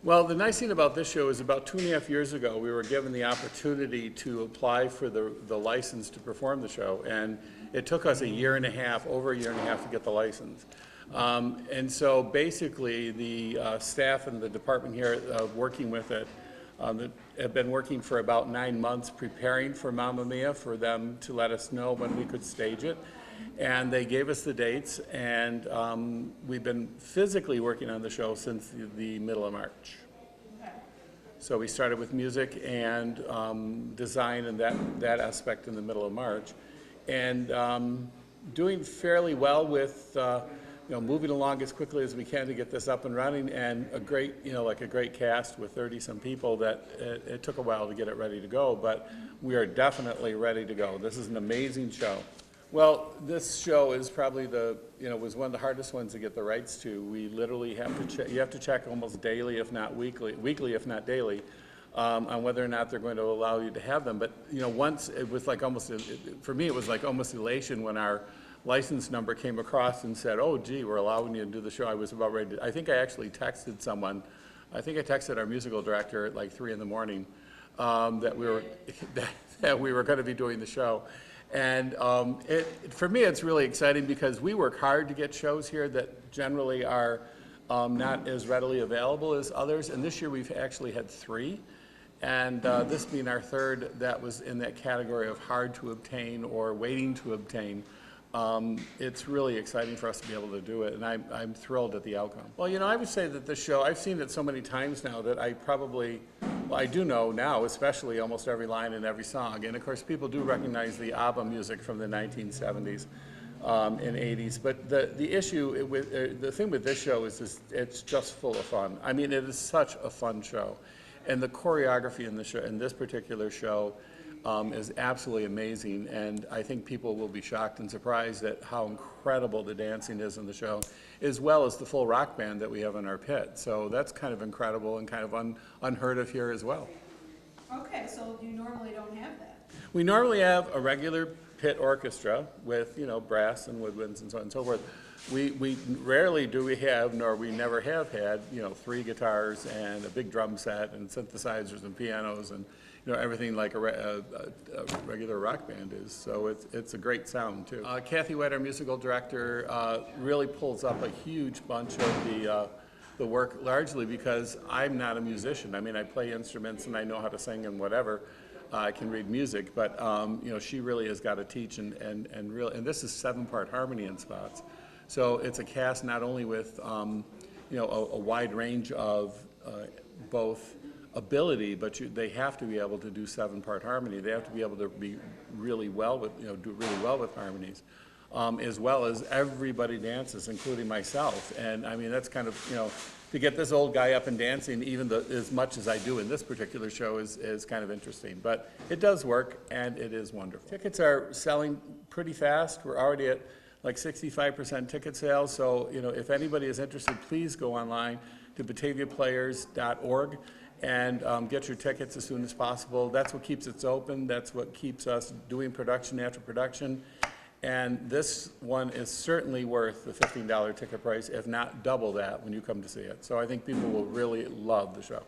Well, the nice thing about this show is about 2.5 years ago, we were given the opportunity to apply for the license to perform the show. And it took us a year and a half, over a year and a half to get the license. And so basically the staff and the department here working with it have been working for about 9 months preparing for Mamma Mia for them to let us know when we could stage it. And they gave us the dates, and we've been physically working on the show since the middle of March. Okay. So we started with music and design and that aspect in the middle of March, and doing fairly well with moving along as quickly as we can to get this up and running, and a great a great cast with 30-some people that it took a while to get it ready to go, but we are definitely ready to go. This is an amazing show. Well, this show is probably was one of the hardest ones to get the rights to. We literally have to check, you have to check almost daily, if not weekly if not daily, on whether or not they're going to allow you to have them. But once it was like almost, for me it was like almost elation when our license number came across and said, oh gee, we're allowing you to do the show. I was about ready to, I think I actually texted someone, I think I texted our musical director at like 3 in the morning that we were that we were going to be doing the show. And for me, it's really exciting because we work hard to get shows here that generally are not as readily available as others. And this year we've actually had 3. And this being our 3rd that was in that category of hard to obtain or waiting to obtain. It's really exciting for us to be able to do it, and I'm thrilled at the outcome. Well, I would say that this show, I've seen it so many times now that I do know now, especially almost every line and every song. And of course, people do recognize the ABBA music from the 1970s and 80s. But the issue, the thing with this show is it's just full of fun. I mean, it is such a fun show. And the choreography in this particular show is absolutely amazing, and I think people will be shocked and surprised at how incredible the dancing is in the show, as well as the full rock band that we have in our pit. So that's kind of incredible and kind of unheard of here as well. Okay, so you normally don't have that. We normally have a regular pit orchestra with brass and woodwinds and so on and so forth. We rarely do we have, nor we never have had 3 guitars and a big drum set and synthesizers and pianos and everything like a regular rock band is. So it's a great sound too. Kathy White, our musical director, really pulls up a huge bunch of the work, largely because I'm not a musician. I mean, I play instruments and I know how to sing and whatever. I can read music, but she really has got to teach and this is 7-part harmony in spots. So it's a cast not only with a wide range of both ability, but they have to be able to do 7-part harmony. They have to be able to be really well with do really well with harmonies, as well as everybody dances, including myself. And I mean, that's kind of to get this old guy up and dancing even as much as I do in this particular show is kind of interesting. But it does work, and it is wonderful. Tickets are selling pretty fast. We're already at like 65% ticket sales. So if anybody is interested, please go online to bataviaplayers.org and get your tickets as soon as possible. That's what keeps us open. That's what keeps us doing production after production. And this one is certainly worth the $15 ticket price, if not double that, when you come to see it. So I think people will really love the show.